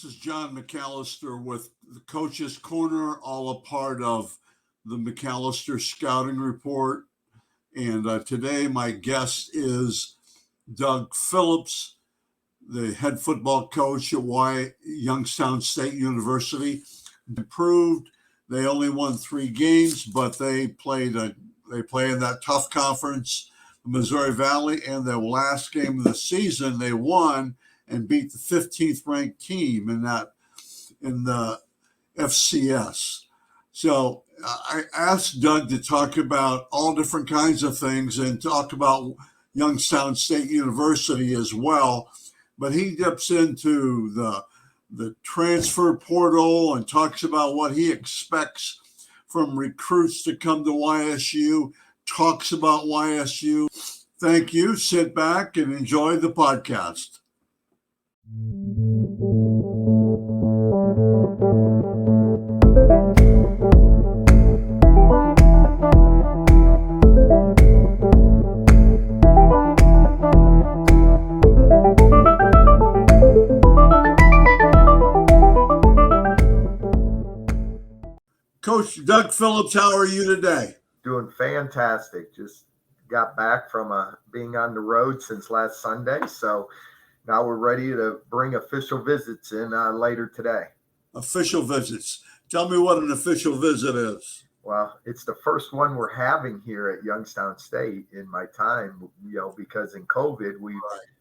This is John McAllister with the Coach's Corner, all a part of the McAllister Scouting Report. And today my guest is Doug Phillips, the head football coach at Youngstown State University. Improved. They only won 3 games, but they play in that tough conference, Missouri Valley, and the last game of the season they won and beat the 15th ranked team in the FCS. So I asked Doug to talk about all different kinds of things and talk about Youngstown State University as well. But he dips into the transfer portal and talks about what he expects from recruits to come to YSU, talks about YSU. Thank you. Sit back and enjoy the podcast. Coach Doug Phillips, how are you today? Doing fantastic. Just got back from being on the road since last Sunday, so now we're ready to bring official visits in later today. Official visits. Tell me what an official visit is. Well, it's the first one we're having here at Youngstown State in my time, because in COVID, we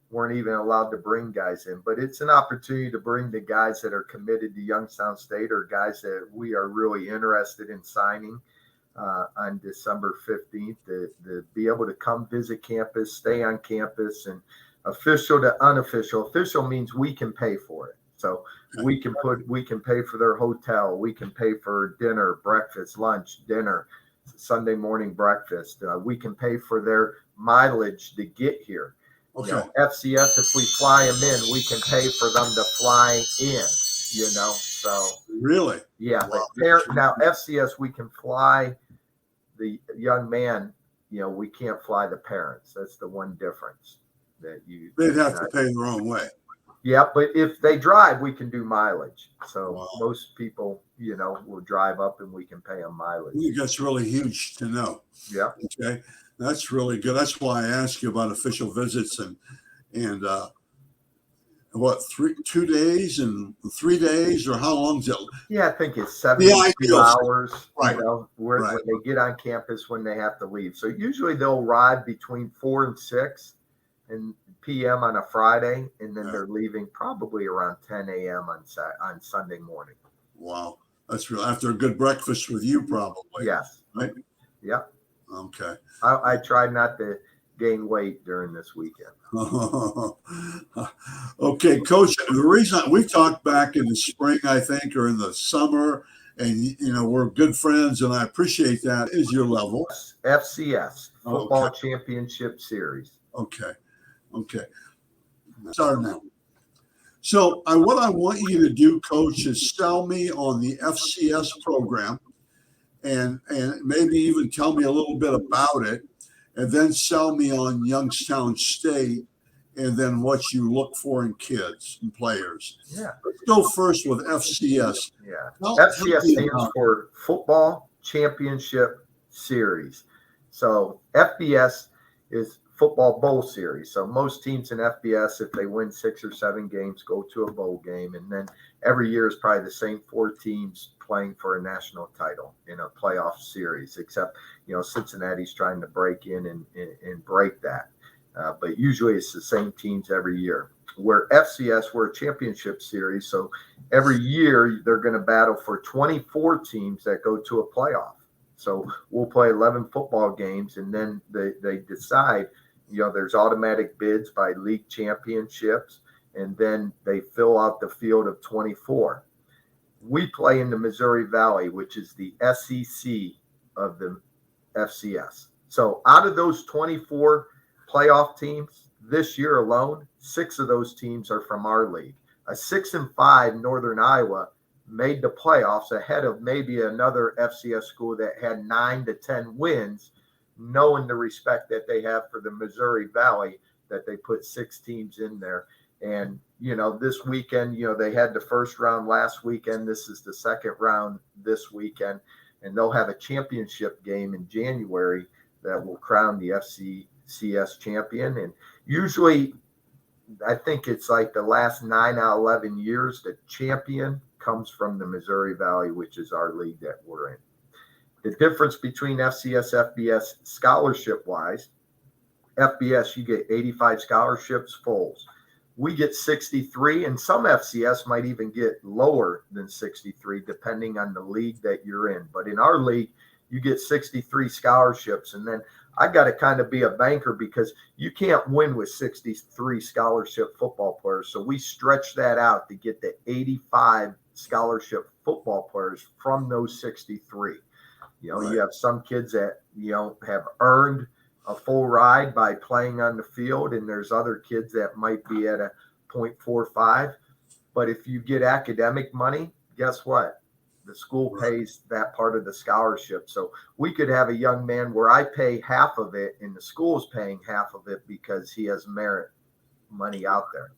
weren't even allowed to bring guys in. But it's an opportunity to bring the guys that are committed to Youngstown State or guys that we are really interested in signing on December 15th to be able to come visit campus, stay on campus, and official to unofficial. Official means we can pay for it. So we can pay for their hotel. We can pay for dinner, breakfast, lunch, dinner, Sunday morning breakfast. We can pay for their mileage to get here. Okay. FCS, if we fly them in, we can pay for them to fly in, so. Really? Yeah. Wow. Now, FCS, we can fly the young man, we can't fly the parents. That's the one difference. They'd have to pay their own way. Yeah, but if they drive, we can do mileage. So Wow. most people, will drive up and we can pay them mileage. I think that's really huge to know. Yeah. Okay. That's really good. That's why I asked you about official visits and 2 days and 3 days, or how long is it? Yeah, I think it's 72 hours. Right. When they get on campus, when they have to leave. So usually they'll arrive between 4 and 6 p.m. on a Friday, and then they're leaving probably around 10 a.m. on Sunday morning. Wow, that's real. After a good breakfast with you, probably. Yes. Right. Yeah. Okay. I tried not to gain weight during this weekend. Okay, Coach. The reason we talked back in the spring, I think, or in the summer, and we're good friends, and I appreciate that. Is your level FCS Football Championship Series? Okay. Start now. So what I want you to do, Coach, is sell me on the FCS program, and maybe even tell me a little bit about it, and then sell me on Youngstown State, and then what you look for in kids and players. Yeah. Let's go first with FCS. Yeah. FCS stands for Football Championship Series. So FBS is Football Bowl Series. So most teams in FBS, if they win 6 or 7 games, go to a bowl game. And then every year is probably the same 4 teams playing for a national title in a playoff series, except, Cincinnati's trying to break in and break that. But usually it's the same teams every year. Where FCS, we're a championship series. So every year they're going to battle for 24 teams that go to a playoff. So we'll play 11 football games, and then they decide, there's automatic bids by league championships, and then they fill out the field of 24. We play in the Missouri Valley, which is the SEC of the FCS. So out of those 24 playoff teams this year alone, 6 of those teams are from our league. A 6-5 Northern Iowa made the playoffs ahead of maybe another FCS school that had 9 to 10 wins, knowing the respect that they have for the Missouri Valley, that they put 6 teams in there. And, this weekend, they had the first round last weekend. This is the second round this weekend. And they'll have a championship game in January that will crown the FCCS champion. And usually, I think it's like the last 9 out of 11 years, the champion comes from the Missouri Valley, which is our league that we're in. The difference between FCS, FBS scholarship-wise, FBS, you get 85 scholarships, fulls. We get 63, and some FCS might even get lower than 63, depending on the league that you're in. But in our league, you get 63 scholarships. And then I got to kind of be a banker because you can't win with 63 scholarship football players. So we stretch that out to get the 85 scholarship football players from those 63. Right. You have some kids that, have earned a full ride by playing on the field, and there's other kids that might be at a 0.45. But if you get academic money, guess what? The school pays that part of the scholarship. So we could have a young man where I pay half of it and the school's paying half of it because he has merit money out there.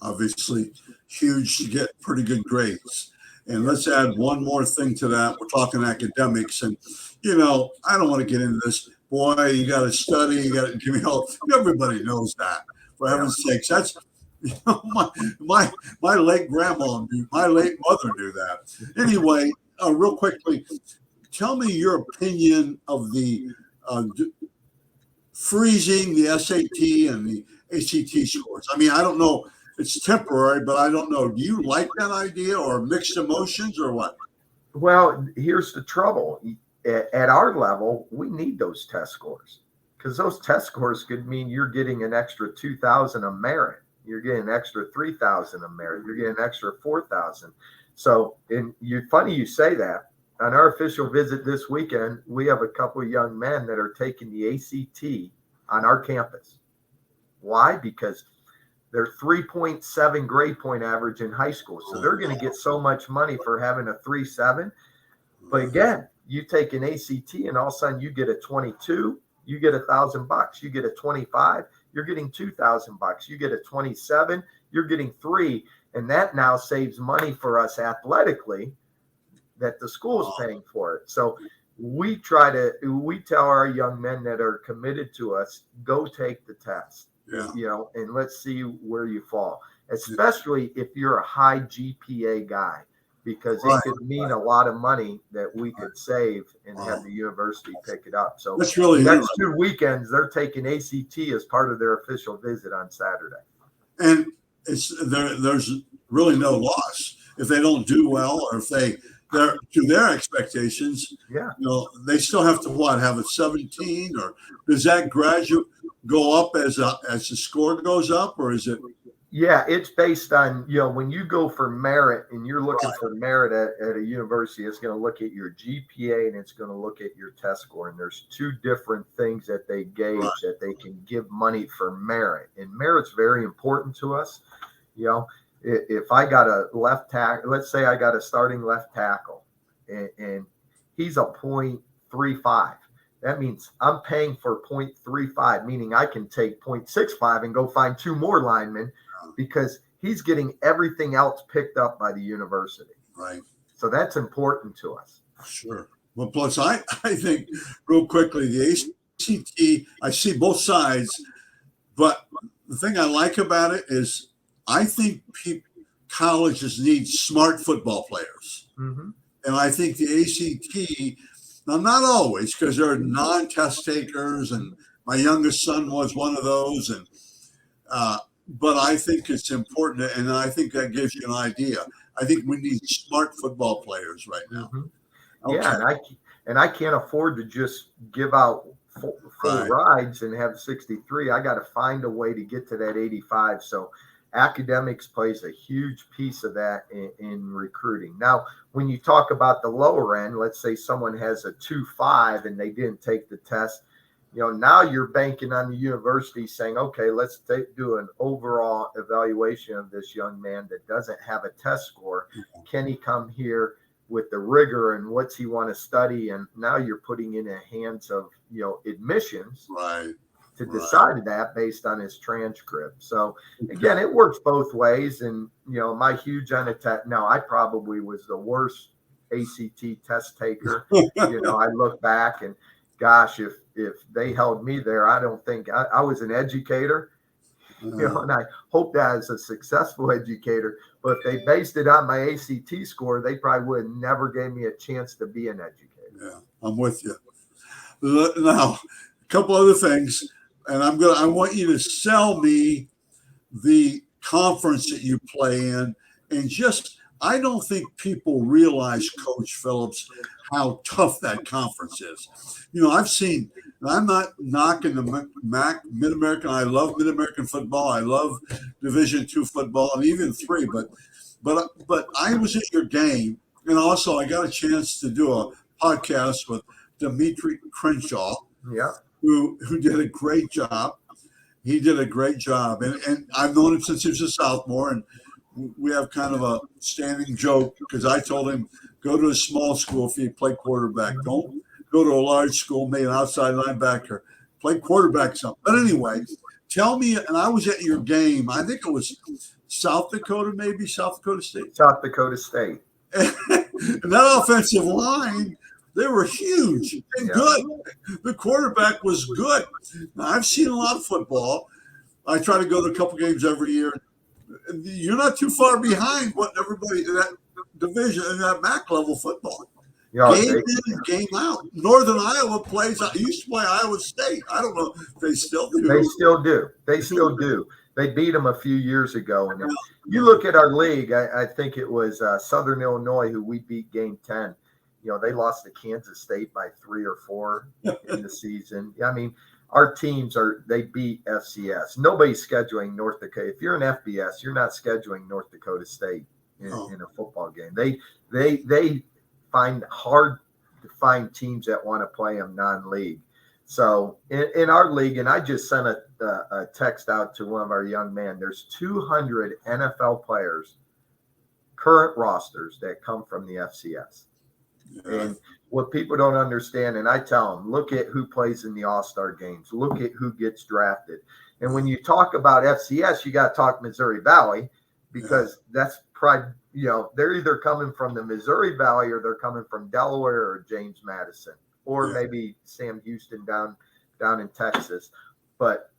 Obviously, huge to get pretty good grades. And let's add one more thing to that. We're talking academics, and I don't want to get into this. Boy, you got to study. You got to give me help. Everybody knows that. For heaven's sakes, that's my late grandma knew. My late mother knew that. Anyway, real quickly, tell me your opinion of the freezing the SAT and the ACT scores. I mean, I don't know. It's temporary, but I don't know. Do you like that idea, or mixed emotions, or what? Well, here's the trouble. At our level, we need those test scores because those test scores could mean you're getting an extra 2,000 of merit. You're getting an extra 3,000 of merit. You're getting an extra 4,000. So, funny you say that. On our official visit this weekend, we have a couple of young men that are taking the ACT on our campus. Why? Because they're 3.7 grade point average in high school. So they're going to get so much money for having a 3.7. But again, you take an ACT and all of a sudden you get a 22, you get $1,000. You get a 25, you're getting $2,000. You get a 27, you're getting 3. And that now saves money for us athletically that the school is paying for it. So we tell our young men that are committed to us, go take the test. Yeah. And let's see where you fall, especially if you're a high GPA guy, because it could mean a lot of money that we could save and have the university pick it up. So that's really the next 2 weekends, they're taking ACT as part of their official visit on Saturday. And there's really no loss if they don't do well, or if they're to their expectations. Yeah. They still have to have a 17, or does that graduate go up as the score goes up, or is it? Yeah, it's based on, when you go for merit and you're looking for merit at a university, it's going to look at your GPA and it's going to look at your test score. And there's 2 different things that they gauge that they can give money for merit. And merit's very important to us. If I got a left tackle, let's say I got a starting left tackle and he's a 0.35. That means I'm paying for 0.35, meaning I can take 0.65 and go find 2 more linemen because he's getting everything else picked up by the university. Right. So that's important to us. Sure. Well, plus I think real quickly, the ACT, I see both sides, but the thing I like about it is I think colleges need smart football players. Mm-hmm. And I think the ACT, now not always, because there are non-test takers, and my youngest son was one of those, and but I think it's important, and I think that gives you an idea. I think we need smart football players right now. Mm-hmm. Okay. Yeah, and I can't afford to just give out full rides and have 63. I got to find a way to get to that 85. So academics plays a huge piece of that in recruiting. Now, when you talk about the lower end, let's say someone has a 2.5 and they didn't take the test, now you're banking on the university saying, okay, let's do an overall evaluation of this young man that doesn't have a test score. Can he come here with the rigor and what's he want to study? And now you're putting in the hands of, admissions to decide that based on his transcript. So again, it works both ways. And, my huge I probably was the worst ACT test taker. I look back and gosh, if they held me there, I don't think I was an educator, and I hope that as a successful educator, but if they based it on my ACT score, they probably would have never gave me a chance to be an educator. Yeah, I'm with you. Now, a couple other things, and I want you to sell me the conference that you play in, and I don't think people realize, Coach Phillips, how tough that conference is. I've seen, and I'm not knocking the Mid-American. I love Mid-American football. I love Division II football, and even III. But I was at your game, and also I got a chance to do a podcast with Dimitri Crenshaw, who did a great job. He did a great job, and I've known him since he was a sophomore, and we have kind of a standing joke because I told him, go to a small school if you play quarterback. Don't go to a large school, make an outside linebacker, play quarterback something. But anyway, tell me, and I was at your game, I think it was South Dakota State. South Dakota State. And that offensive line, they were huge and good. The quarterback was good. Now, I've seen a lot of football. I try to go to a couple games every year. You're not too far behind what everybody in that division, in that MAC level football. Game in, game out. Northern Iowa used to play Iowa State. I don't know if they still do. They still do. They beat them a few years ago. And you look at our league, I think it was Southern Illinois who we beat game 10. They lost to Kansas State by 3 or 4 in the season. I mean, our teams they beat FCS. Nobody's scheduling North Dakota. If you're an FBS, you're not scheduling North Dakota State in a football game. They find hard to find teams that want to play them non-league. So in our league, and I just sent a text out to one of our young men, there's 200 NFL players, current rosters, that come from the FCS. Yeah. And what people don't understand, and I tell them, look at who plays in the All-Star games. Look at who gets drafted. And when you talk about FCS, you got to talk Missouri Valley, because that's probably, they're either coming from the Missouri Valley or they're coming from Delaware or James Madison, or maybe Sam Houston down in Texas. But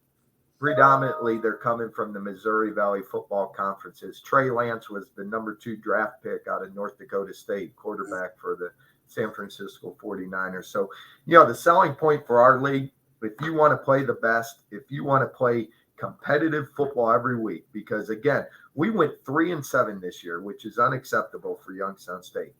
predominantly, they're coming from the Missouri Valley football conferences. Trey Lance was the number 2 draft pick out of North Dakota State, quarterback for the San Francisco 49ers. So, the selling point for our league, if you want to play the best, if you want to play competitive football every week, because again, we went 3-7 this year, which is unacceptable for Youngstown State.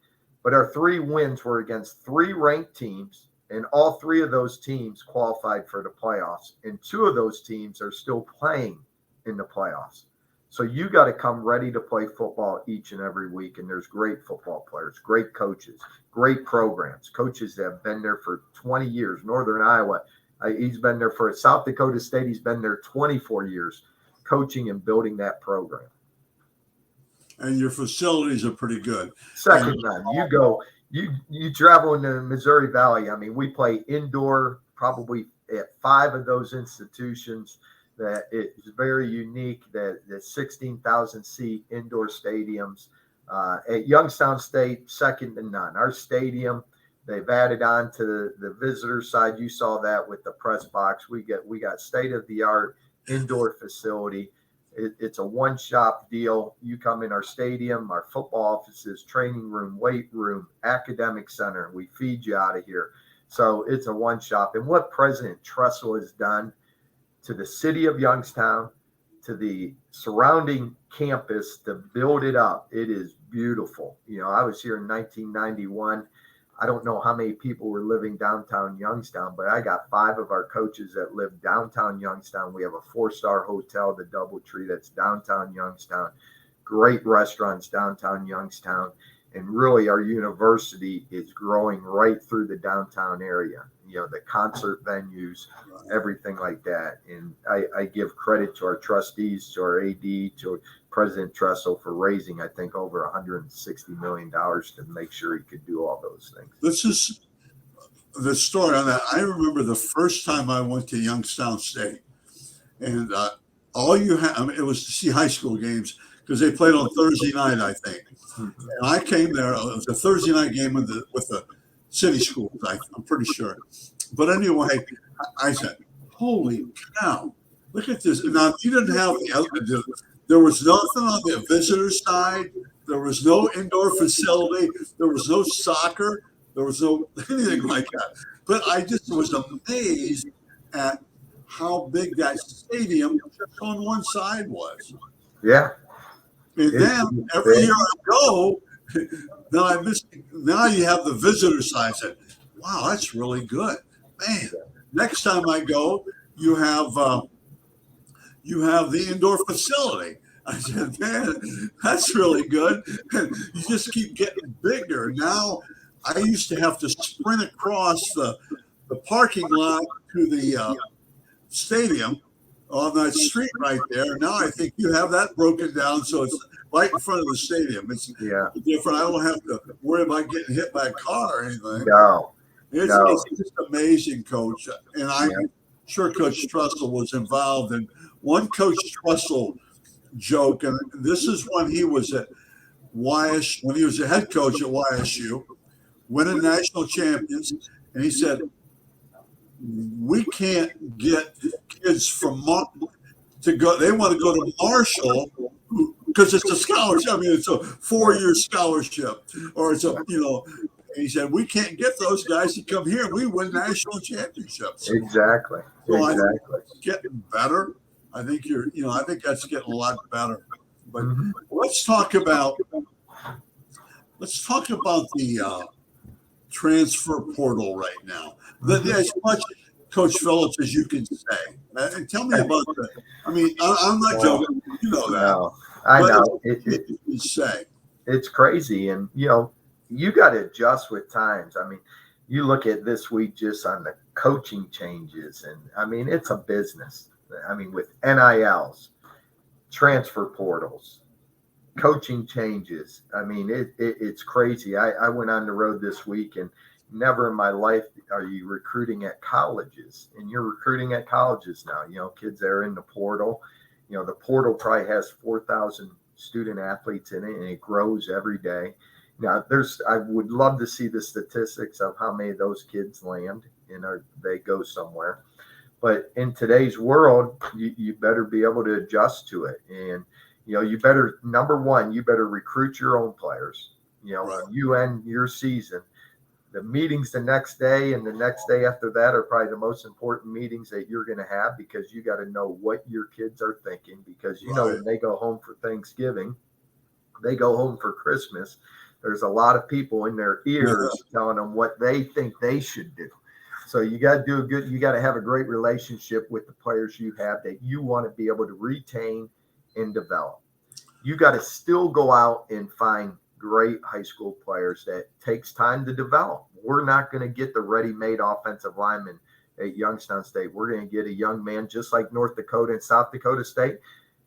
But our 3 wins were against 3 ranked teams, and all 3 of those teams qualified for the playoffs. And 2 of those teams are still playing in the playoffs. So you got to come ready to play football each and every week. And there's great football players, great coaches, great programs, coaches that have been there for 20 years. Northern Iowa, he's been there for South Dakota State. He's been there 24 years coaching and building that program. And your facilities are pretty good. Second none. You travel in the Missouri Valley. I mean, we play indoor probably at 5 of those institutions. That it's very unique, that the 16,000 seat indoor stadiums. At Youngstown State, second to none. Our stadium, they've added on to the visitor side. You saw that with the press box. We got state of the art indoor facility. It's a one-shop deal. You come in our stadium, our football offices, training room, weight room, academic center. We feed you out of here. So it's a one-shop. And what President Tressel has done to the city of Youngstown, to the surrounding campus, to build it up, it is beautiful. I was here in 1991. I don't know how many people were living downtown Youngstown, but I got 5 of our coaches that live downtown Youngstown. We have a 4-star hotel, the Doubletree, that's downtown Youngstown. Great restaurants downtown Youngstown. And really, our university is growing right through the downtown area. The concert venues, everything like that. And I give credit to our trustees, to our AD, to President Tressel for raising, I think, over $160 million to make sure he could do all those things. the story on that, I remember the first time I went to Youngstown State, and all you had, I mean, it was to see high school games because they played on Thursday night, I think. And I came there. It was a Thursday night game with the city schools, I'm pretty sure. But anyway, I said, "Holy cow! Look at this!" Now you didn't have there was nothing on the visitor side. There was no indoor facility. There was no soccer. There was no anything like that. But I just was amazed at how big that stadium on one side was. Yeah. And then every year I go, then I miss. Now you have the visitor side. I said, "Wow, that's really good, man." Next time I go, you have the indoor facility. I said, "Man, that's really good." And you just keep getting bigger. Now, I used to have to sprint across the parking lot to the stadium on that street right there. Now I think you have that broken down, so it's right in front of the stadium. It's different. I don't have to worry about getting hit by a car or anything. No. It's just amazing, Coach. And I'm sure Coach Trussell was involved in one Coach Trussell joke, and this is when he was at YSU, when he was a head coach at YSU, winning national champions, and he said, "We can't get kids from to go. They want to go to Marshall because it's a scholarship. I mean, it's a 4-year scholarship, or it's a And he said, "We can't get those guys to come here. We win national championships." Exactly. So I think it's getting better. I think I think that's getting a lot better. But let's talk about the transfer portal right now. As much Coach Phillips as you can say. And tell me about that. I mean, I'm not joking. You know that. No, I know. It's crazy, and you got to adjust with times. I mean, you look at this week just on the coaching changes, and I mean, it's a business. I mean, with NILs, transfer portals, coaching changes. I mean, it's crazy. I went on the road this week, and never in my life are you recruiting at colleges, and you're recruiting at colleges now. Kids that are in the portal. The portal probably has 4,000 student athletes in it, and it grows every day. Now, I would love to see the statistics of how many of those kids land and they go somewhere. But in today's world, you better be able to adjust to it. And, you better, number one, you better recruit your own players. Right. You end your season. The meetings the next day and the next day after that are probably the most important meetings that you're going to have, because you got to know what your kids are thinking, because, when they go home for Thanksgiving, they go home for Christmas, there's a lot of people in their ears telling them what they think they should do. So you got to you got to have a great relationship with the players you have that you want to be able to retain and develop. You got to still go out and find great high school players that takes time to develop. We're not going to get the ready-made offensive lineman at Youngstown State. We're going to get a young man just like North Dakota and South Dakota State.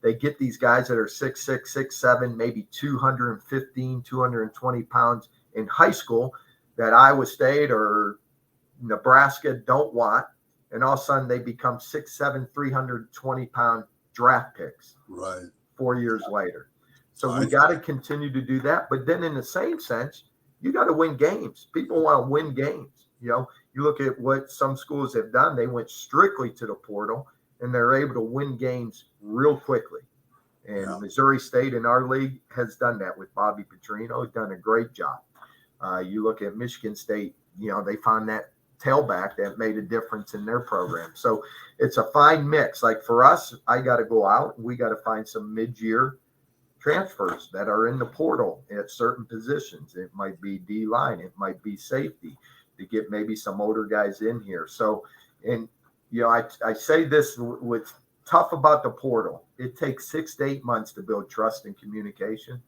They get these guys that are 6'6", 6'7", maybe 215, 220 pounds in high school that Iowa State or Nebraska don't want. And all of a sudden they become 6'7", 320-pound draft picks. Right. 4 years later. So we got to continue to do that. But then in the same sense, you got to win games. People want to win games. You look at what some schools have done. They went strictly to the portal, and they're able to win games real quickly. And Missouri State in our league has done that with Bobby Petrino. He's done a great job. You look at Michigan State, they found that tailback that made a difference in their program. So it's a fine mix. Like for us, I got to go out and we got to find some mid-year transfers that are in the portal at certain positions. It might be D-line. It might be safety to get maybe some older guys in here. So, and, I say this with tough about the portal. It takes 6 to 8 months to build trust and communication.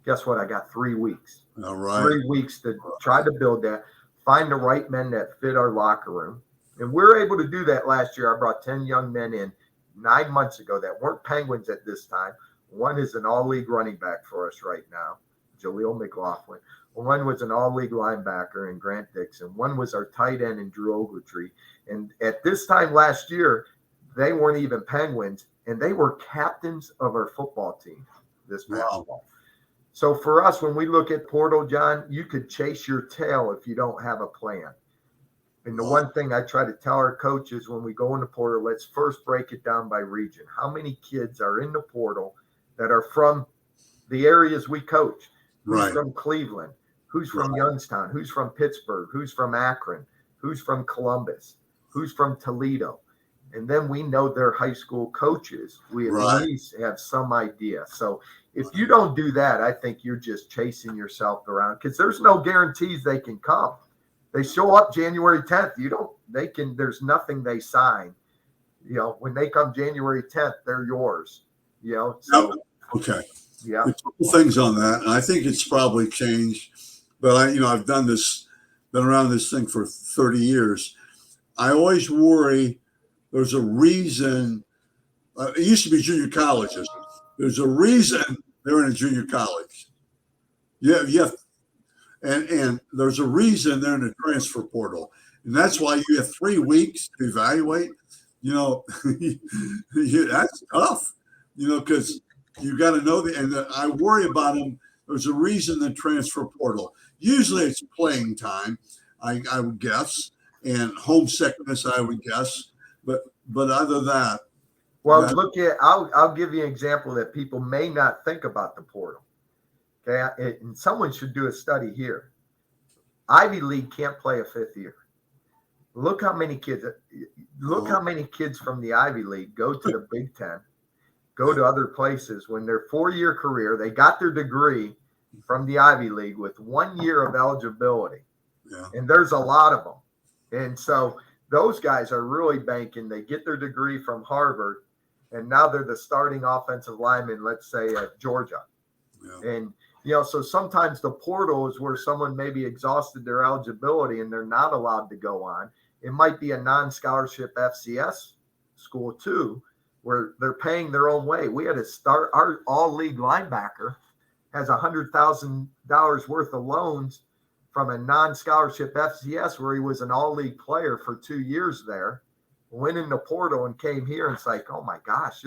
Guess what? I got 3 weeks. All right. 3 weeks to try to build that, find the right men that fit our locker room. And we're able to do that last year. I brought 10 young men in 9 months ago that weren't Penguins at this time. One is an all-league running back for us right now, Jaleel McLaughlin. One was an all-league linebacker in Grant Dixon. One was our tight end in Drew Ogletree. And at this time last year, they weren't even Penguins, and they were captains of our football team this past fall. So for us, when we look at portal, John, you could chase your tail if you don't have a plan. And the one thing I try to tell our coaches when we go in the portal, let's first break it down by region. How many kids are in the portal that are from the areas we coach? Who's from Cleveland? Who's from Youngstown? Who's from Pittsburgh? Who's from Akron? Who's from Columbus? Who's from Toledo? And then we know their high school coaches. We at least have some idea. So if you don't do that, I think you're just chasing yourself around, because there's no guarantees they can come. They show up January 10th. There's nothing they sign. When they come January 10th, they're yours. So okay. Yeah. A couple things on that, and I think it's probably changed. But I've been around this thing for 30 years. I always worry. There's a reason. It used to be junior colleges. There's a reason they're in a junior college. Yeah. And there's a reason they're in a transfer portal. And that's why you have 3 weeks to evaluate. That's tough, because you got to know and I worry about them. There's a reason the transfer portal. Usually it's playing time, I would guess, and homesickness, I would guess. But other than that. Well, I'll give you an example that people may not think about the portal. Okay, and someone should do a study here. Ivy League can't play a 5th year. Look how many kids from the Ivy League go to the Big Ten, go to other places when their 4-year career, they got their degree from the Ivy League with 1 year of eligibility. Yeah. And there's a lot of them. And so those guys are really banking. They get their degree from Harvard, and now they're the starting offensive lineman, let's say at Georgia. Yeah. And so sometimes the portal is where someone maybe exhausted their eligibility and they're not allowed to go on. It might be a non-scholarship FCS school too, where they're paying their own way. We had to start our all-league linebacker has $100,000 worth of loans from a non-scholarship FCS where he was an all-league player for 2 years there, went in the portal and came here, and it's like, oh my gosh,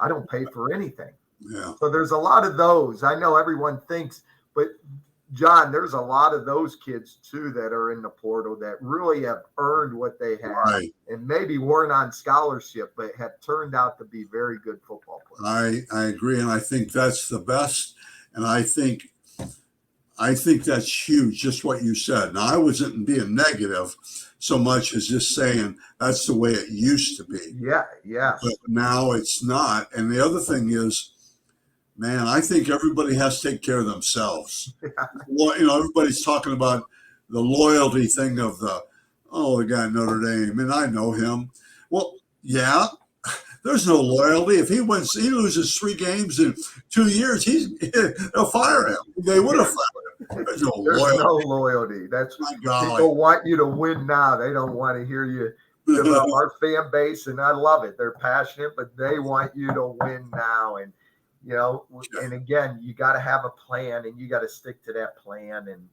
I don't pay for anything. Yeah. So there's a lot of those. I know everyone thinks, but John, there's a lot of those kids too that are in the portal that really have earned what they have, and maybe weren't on scholarship, but have turned out to be very good football players. I agree, and I think that's the best. And I think that's huge, just what you said. Now, I wasn't being negative so much as just saying that's the way it used to be. Yeah. But now it's not. And the other thing is, man, I think everybody has to take care of themselves. Well, everybody's talking about the loyalty thing of the guy at Notre Dame, and I know him. Well, yeah, there's no loyalty. If he loses 3 games in 2 years, they'll fire him. They would have fired him. There's no loyalty. That's my God. People want you to win now. They don't want to hear you. Our fan base, and I love it. They're passionate, but they want you to win now. And and again, you got to have a plan, and you got to stick to that plan. And,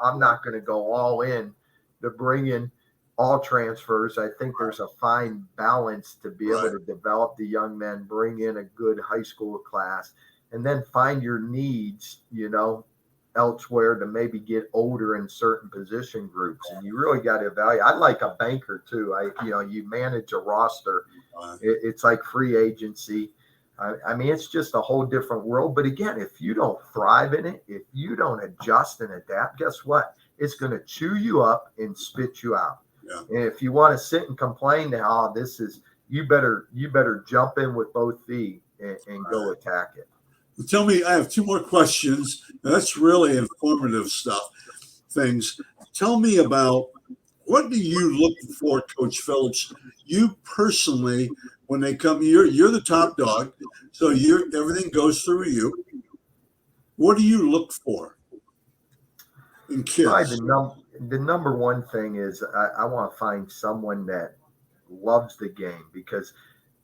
I'm not going to go all in to bring in all transfers. I think there's a fine balance to be able to develop the young men, bring in a good high school class, and then find your needs, elsewhere to maybe get older in certain position groups. And you really got to evaluate. I like a banker too. You manage a roster. It's like free agency. I mean, it's just a whole different world. But again, if you don't thrive in it, if you don't adjust and adapt, guess what? It's going to chew you up and spit you out. Yeah. And if you want to sit and complain that, you better jump in with both feet and go attack it. Well, tell me, I have 2 more questions. That's really informative things. Tell me about, what do you look for, Coach Phillips? You personally, when they come, you're the top dog, so everything goes through you. What do you look for in kids? The number one thing is I want to find someone that loves the game, because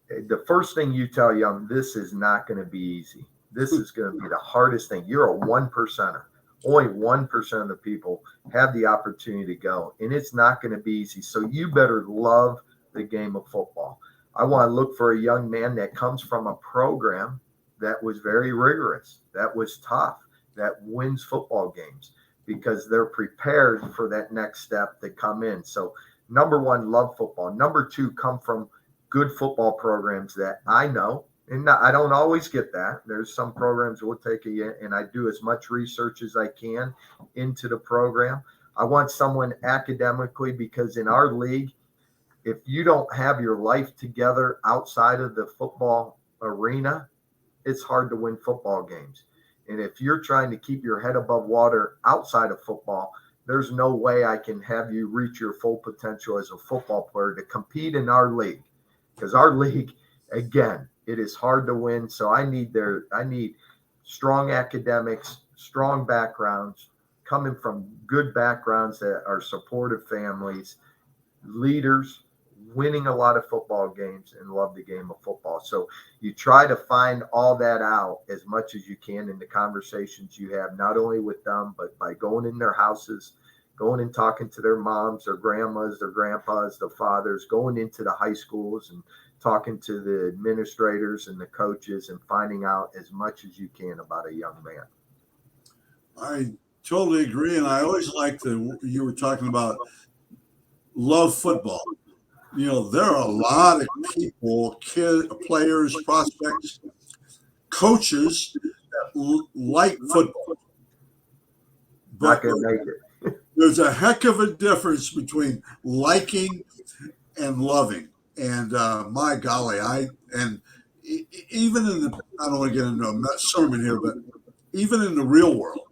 the first thing you tell young, this is not going to be easy. This is going to be the hardest thing. You're a 1%er. Only 1% of the people have the opportunity to go, and it's not going to be easy. So you better love the game of football. I want to look for a young man that comes from a program that was very rigorous, that was tough, that wins football games because they're prepared for that next step to come in. So number one, love football. Number two, come from good football programs that I know. And I don't always get that. There's some programs will take a year, and I do as much research as I can into the program. I want someone academically, because in our league, if you don't have your life together outside of the football arena, it's hard to win football games. And if you're trying to keep your head above water outside of football, there's no way I can have you reach your full potential as a football player to compete in our league. Because our league, again, it is hard to win. So I need strong academics, strong backgrounds, coming from good backgrounds that are supportive families, leaders, winning a lot of football games, and love the game of football. So you try to find all that out as much as you can in the conversations you have, not only with them, but by going in their houses, going and talking to their moms, their grandmas, their grandpas, their fathers, going into the high schools and talking to the administrators and the coaches and finding out as much as you can about a young man. I totally agree. And I always like you were talking about love football. You know, there are a lot of people, players, prospects, coaches that like football. But not gonna make it. There's a heck of a difference between liking and loving. And my golly, even in the, I don't want to get into a sermon here, but even in the real world,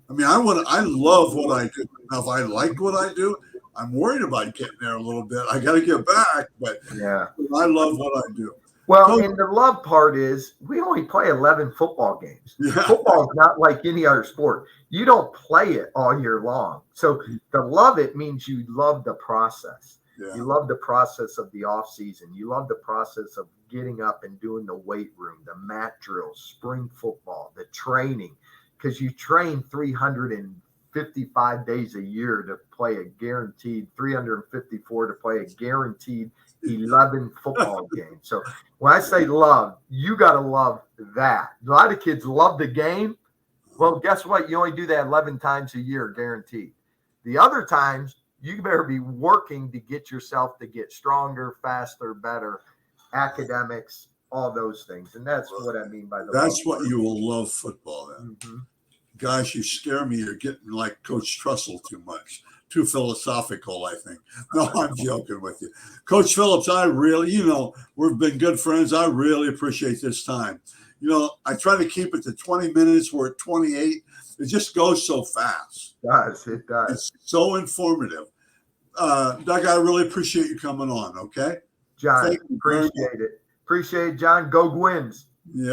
I mean, I love what I do. Now, if I like what I do, I'm worried about getting there a little bit. I got to get back, but yeah, I love what I do. Well, and the love part is we only play 11 football games. Yeah. Football is not like any other sport. You don't play it all year long. So to love it means you love the process. Yeah. You love the process of the off season. You love the process of getting up and doing the weight room, the mat drills, spring football, the training, because you train 355 days a year to play a guaranteed 354 to play a guaranteed 11 football games. So when I say love, you got to love that. A lot of kids love the game. Well, guess what? You only do that 11 times a year, guaranteed. The other times, you better be working to get yourself to get stronger, faster, better, academics, all those things. And that's what I mean by the That's what you will love football then. Mm-hmm. Gosh, you scare me. You're getting like Coach Trussell too much. Too philosophical, I think. No, I'm joking with you. Coach Phillips, I really, we've been good friends. I really appreciate this time. I try to keep it to 20 minutes. We're at 28. It just goes so fast. It does. It's so informative. Doug, I really appreciate you coming on, okay? John, appreciate it. Appreciate it, John. Go Gwins. Yeah.